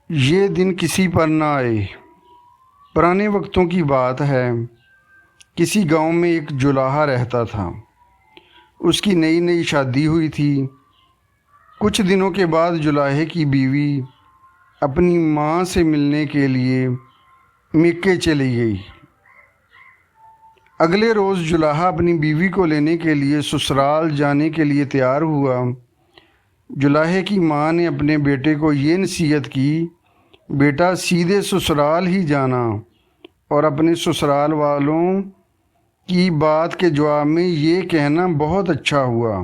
یہ دن کسی پر نہ آئے۔ پرانے وقتوں کی بات ہے، کسی گاؤں میں ایک جولاہا رہتا تھا۔ اس کی نئی نئی شادی ہوئی تھی۔ کچھ دنوں کے بعد جولاہے کی بیوی اپنی ماں سے ملنے کے لیے میکے چلی گئی۔ اگلے روز جولاہا اپنی بیوی کو لینے کے لیے سسرال جانے کے لیے تیار ہوا۔ جولاہے کی ماں نے اپنے بیٹے کو یہ نصیحت کی، بیٹا سیدھے سسرال ہی جانا اور اپنے سسرال والوں کی بات کے جواب میں یہ کہنا بہت اچھا ہوا۔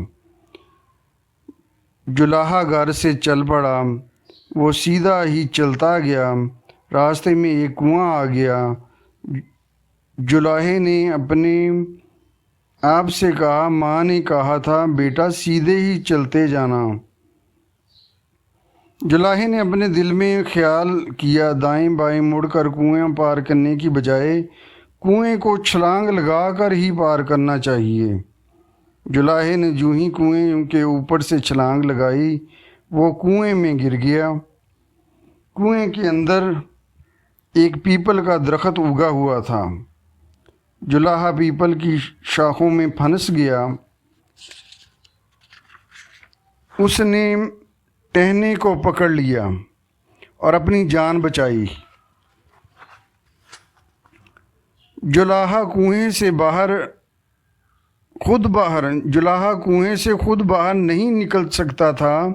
جولاہا گھر سے چل پڑا۔ وہ سیدھا ہی چلتا گیا۔ راستے میں ایک کنواں آ گیا۔ جولاہے نے اپنے آپ سے کہا، ماں نے کہا تھا بیٹا سیدھے ہی چلتے جانا۔ جولاہے نے اپنے دل میں خیال کیا، دائیں بائیں مڑ کر کنواں پار کرنے کی بجائے کنویں کو چھلانگ لگا کر ہی پار کرنا چاہیے۔ جولاہے نے جو ہی کنویں کے اوپر سے چھلانگ لگائی، وہ کنویں میں گر گیا۔ کنویں کے اندر ایک پیپل کا درخت اگا ہوا تھا۔ جولاہا پیپل کی شاخوں میں پھنس گیا۔ اس نے ٹہنے کو پکڑ لیا اور اپنی جان بچائی۔ جولاہا کنویں سے خود باہر نہیں نکل سکتا تھا،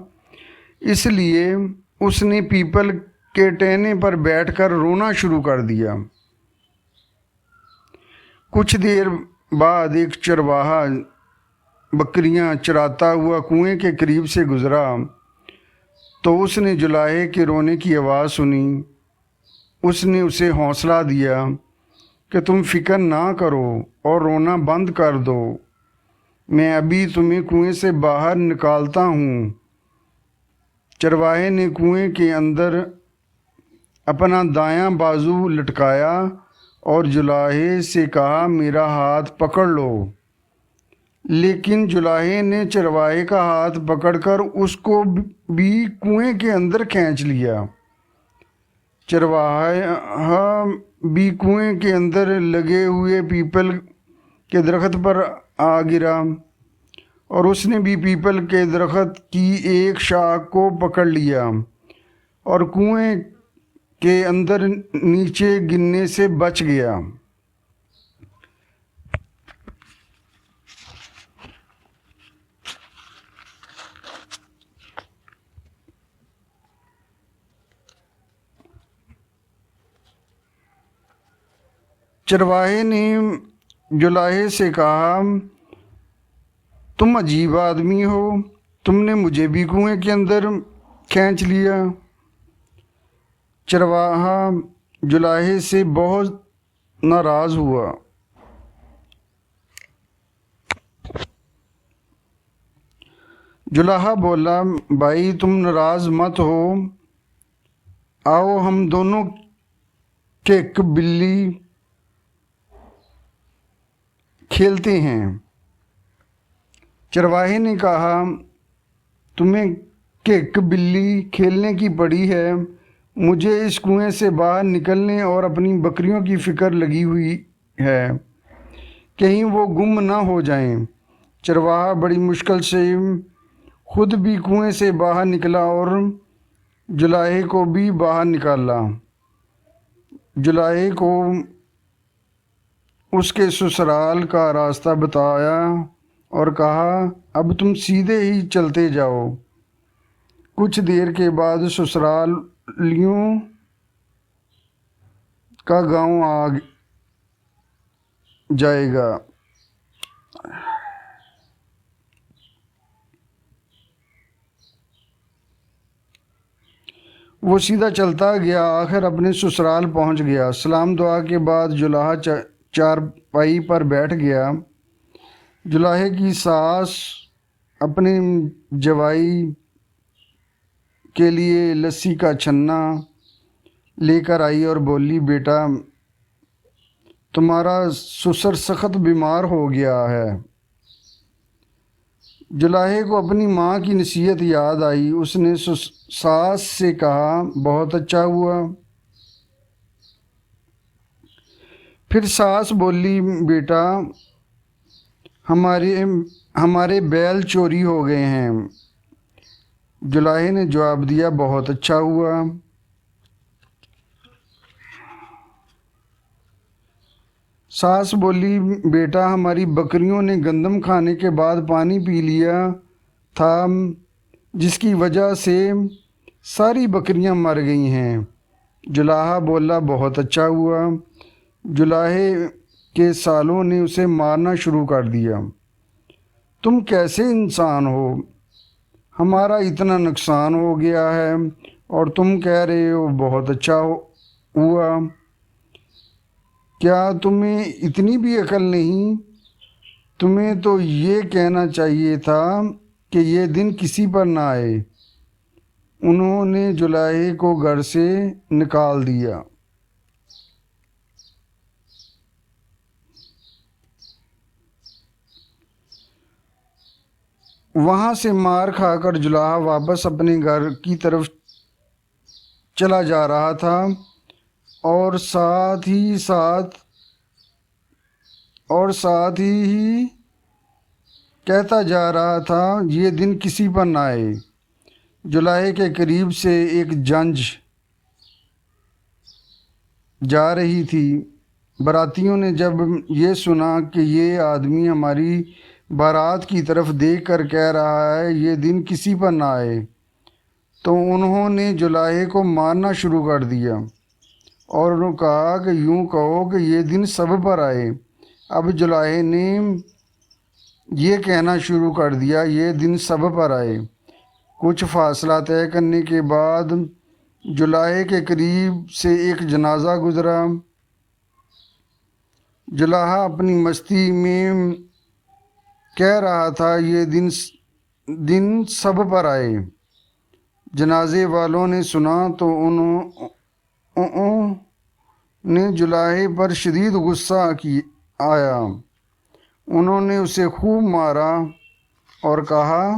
اس لیے اس نے پیپل کے ٹہنے پر بیٹھ کر رونا شروع کر دیا۔ کچھ دیر بعد ایک چرواہا بکریاں چراتا ہوا کنویں کے قریب سے گزرا تو اس نے جولاہے کے رونے کی آواز سنی۔ اس نے اسے حوصلہ دیا کہ تم فکر نہ کرو اور رونا بند کر دو، میں ابھی تمہیں کنویں سے باہر نکالتا ہوں۔ چرواہے نے کنویں کے اندر اپنا دایاں بازو لٹکایا اور جولاہے سے کہا، میرا ہاتھ پکڑ لو۔ لیکن جولاہے نے چرواہے کا ہاتھ پکڑ کر اس کو بھی کنویں کے اندر کھینچ لیا۔ چرواہا بھی کنویں کے اندر لگے ہوئے پیپل کے درخت پر آ گرا اور اس نے بھی پیپل کے درخت کی ایک شاخ کو پکڑ لیا اور کنویں کے اندر نیچے گرنے سے بچ گیا۔ چرواہے نے جولاہے سے کہا، تم عجیب آدمی ہو، تم نے مجھے بھی کنویں کے اندر کھینچ لیا۔ چرواہا جولاہے سے بہت ناراض ہوا۔ جولاہا بولا، بھائی تم ناراض مت ہو، آؤ ہم دونوں کیک بلی کھیلتے ہیں۔ چرواہے نے کہا، تمہیں کیک بلی کھیلنے کی پڑی ہے، مجھے اس کنویں سے باہر نکلنے اور اپنی بکریوں کی فکر لگی ہوئی ہے، کہیں وہ گم نہ ہو جائیں۔ چرواہا بڑی مشکل سے خود بھی کنویں سے باہر نکلا اور جولاہے کو بھی باہر نکالا۔ جولاہے کو اس کے سسرال کا راستہ بتایا اور کہا، اب تم سیدھے ہی چلتے جاؤ، کچھ دیر کے بعد سسرالیوں کا گاؤں آ جائے گا۔ وہ سیدھا چلتا گیا، آخر اپنے سسرال پہنچ گیا۔ سلام دعا کے بعد جولاہا چارپائی پر بیٹھ گیا۔ جولاہے کی ساس اپنے جوائی کے لیے لسی کا چھنا لے کر آئی اور بولی، بیٹا تمہارا سسر سخت بیمار ہو گیا ہے، جلاہے کو اپنی ماں کی نصیحت یاد آئی۔ اس نے ساس سے کہا بہت اچھا ہوا۔ پھر ساس بولی بیٹا ہمارے بیل چوری ہو گئے ہیں۔ جلاہے نے جواب دیا بہت اچھا ہوا۔ ساس بولی بیٹا ہماری بکریوں نے گندم کھانے کے بعد پانی پی لیا تھا، جس کی وجہ سے ساری بکریاں مر گئی ہیں۔ جلاہا بولا بہت اچھا ہوا۔ جلاہے کے سالوں نے اسے مارنا شروع کر دیا۔ تم کیسے انسان ہو؟ ہمارا اتنا نقصان ہو گیا ہے اور تم کہہ رہے ہو بہت اچھا ہوا۔ کیا تمہیں اتنی بھی عقل نہیں؟ تمہیں تو یہ کہنا چاہیے تھا کہ یہ دن کسی پر نہ آئے۔ انہوں نے جلاہے کو گھر سے نکال دیا۔ وہاں سے مار کھا کر جلاہا واپس اپنے گھر کی طرف چلا جا رہا تھا اور ساتھ ہی کہتا جا رہا تھا یہ دن کسی پر نہ آئے۔ جلاہے کے قریب سے ایک جنج جا رہی تھی۔ براتیوں نے جب یہ سنا کہ یہ آدمی ہماری بارات کی طرف دیکھ کر کہہ رہا ہے یہ دن کسی پر نہ آئے، تو انہوں نے جلاہے کو مارنا شروع کر دیا اور انہوں نے کہا کہ یوں کہو کہ یہ دن سب پر آئے۔ اب جلاہے نے یہ کہنا شروع کر دیا یہ دن سب پر آئے۔ کچھ فاصلہ طے کرنے کے بعد جلاہے کے قریب سے ایک جنازہ گزرا۔ جلاہا اپنی مستی میں کہہ رہا تھا یہ دن سب پر آئے۔ جنازے والوں نے سنا تو انہوں نے جلاہے پر شدید غصہ آیا۔ انہوں نے اسے خوب مارا اور کہا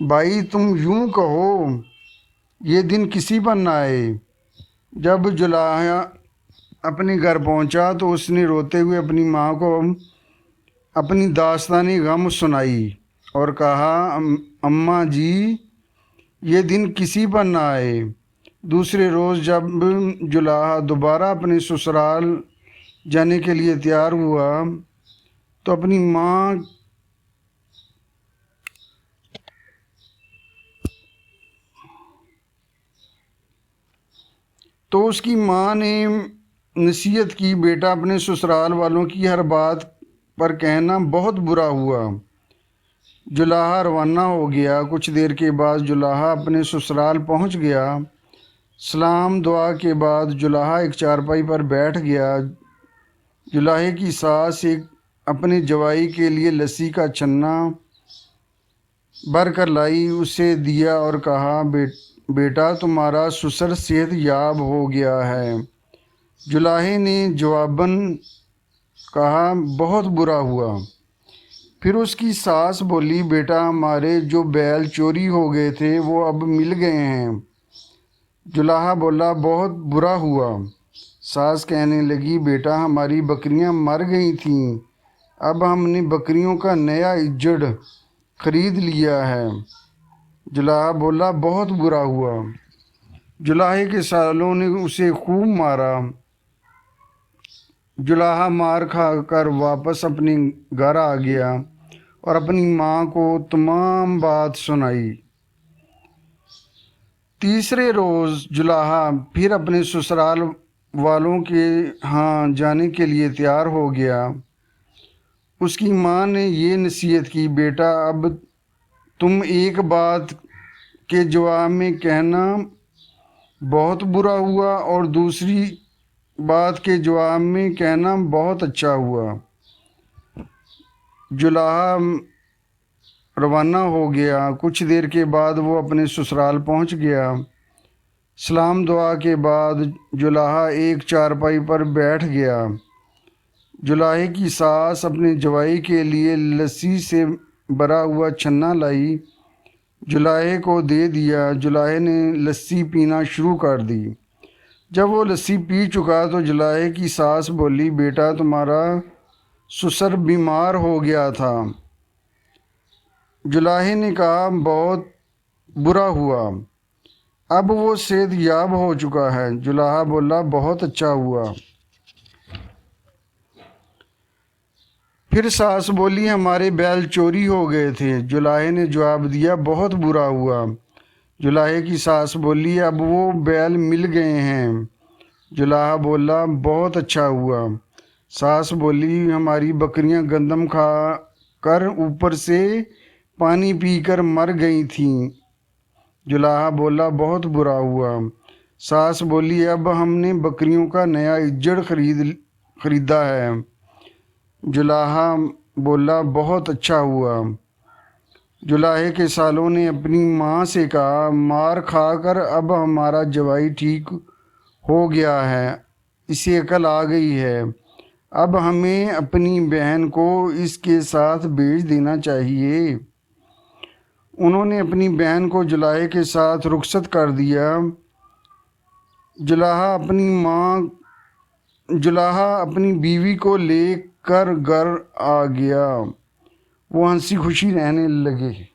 بھائی تم یوں کہو یہ دن کسی پر نہ آئے۔ جب جلاہا اپنے گھر پہنچا تو اس نے روتے ہوئے اپنی ماں کو اپنی داستانی غم سنائی اور کہا اماں جی یہ دن کسی پر نہ آئے۔ دوسرے روز جب جلاہا دوبارہ اپنے سسرال جانے کے لیے تیار ہوا تو اس کی ماں نے نصیحت کی بیٹا اپنے سسرال والوں کی ہر بات پر کہنا بہت برا ہوا۔ جلاہا روانہ ہو گیا۔ کچھ دیر کے بعد جلاہا اپنے سسرال پہنچ گیا۔ سلام دعا کے بعد جلاہا ایک چارپائی پر بیٹھ گیا۔ جلاہے کی ساس اپنے جوائی کے لیے لسی کا چھنا بھر کر لائی، اسے دیا اور کہا بیٹا تمہارا سسر صحت یاب ہو گیا ہے۔ جلاہے نے جواباً کہا بہت برا ہوا۔ پھر اس کی ساس بولی بیٹا ہمارے جو بیل چوری ہو گئے تھے وہ اب مل گئے ہیں۔ جلاہا بولا بہت برا ہوا۔ ساس کہنے لگی بیٹا ہماری بکریاں مر گئی تھیں، اب ہم نے بکریوں کا نیا اجڑ خرید لیا ہے۔ جلاہا بولا بہت برا ہوا۔ جلاہے کے سالوں نے اسے خوب مارا۔ جلاہا مار کھا کر واپس اپنے گھر آ گیا اور اپنی ماں کو تمام بات سنائی۔ تیسرے روز جلاہا پھر اپنے سسرال والوں کے ہاں جانے کے لیے تیار ہو گیا۔ اس کی ماں نے یہ نصیحت کی بیٹا اب تم ایک بات کے جواب میں کہنا بہت برا ہوا اور دوسری بات کے جواب میں کہنا بہت اچھا ہوا۔ جلاہا روانہ ہو گیا۔ کچھ دیر کے بعد وہ اپنے سسرال پہنچ گیا۔ سلام دعا کے بعد جلاہا ایک چارپائی پر بیٹھ گیا۔ جلاہے کی ساس اپنے جوائی کے لیے لسی سے بھرا ہوا چھنا لائی، جلاہے کو دے دیا۔ جلاہے نے لسی پینا شروع کر دی۔ جب وہ لسی پی چکا تو جلاہے کی ساس بولی، بیٹا تمہارا سسر بیمار ہو گیا تھا۔ جلاہے نے کہا، بہت برا ہوا، اب وہ صحت یاب ہو چکا ہے۔ جلاہا بولا، بہت اچھا ہوا۔ پھر ساس بولی، ہمارے بیل چوری ہو گئے تھے۔ جلاہے نے جواب دیا، بہت برا ہوا۔ جلاہے کی ساس بولی، اب وہ بیل مل گئے ہیں۔ جلاہا بولا، بہت اچھا ہوا۔ ساس بولی، ہماری بکریاں گندم کھا کر اوپر سے پانی پی کر مر گئی تھیں۔ جلاہا بولا، بہت برا ہوا۔ ساس بولی، اب ہم نے بکریوں کا نیا اجڑ خریدا ہے۔ جلاہا بولا، بہت اچھا ہوا۔ جلاہے کے سالوں نے اپنی ماں سے کہا، مار کھا کر اب ہمارا جوائی ٹھیک ہو گیا ہے، اسے عقل آ گئی ہے، اب ہمیں اپنی بہن کو اس کے ساتھ بھیج دینا چاہیے۔ انہوں نے اپنی بہن کو جلاہے کے ساتھ رخصت کر دیا۔ جلاہا اپنی بیوی کو لے کر گھر آ گیا۔ وہ ہنسی خوشی رہنے لگے۔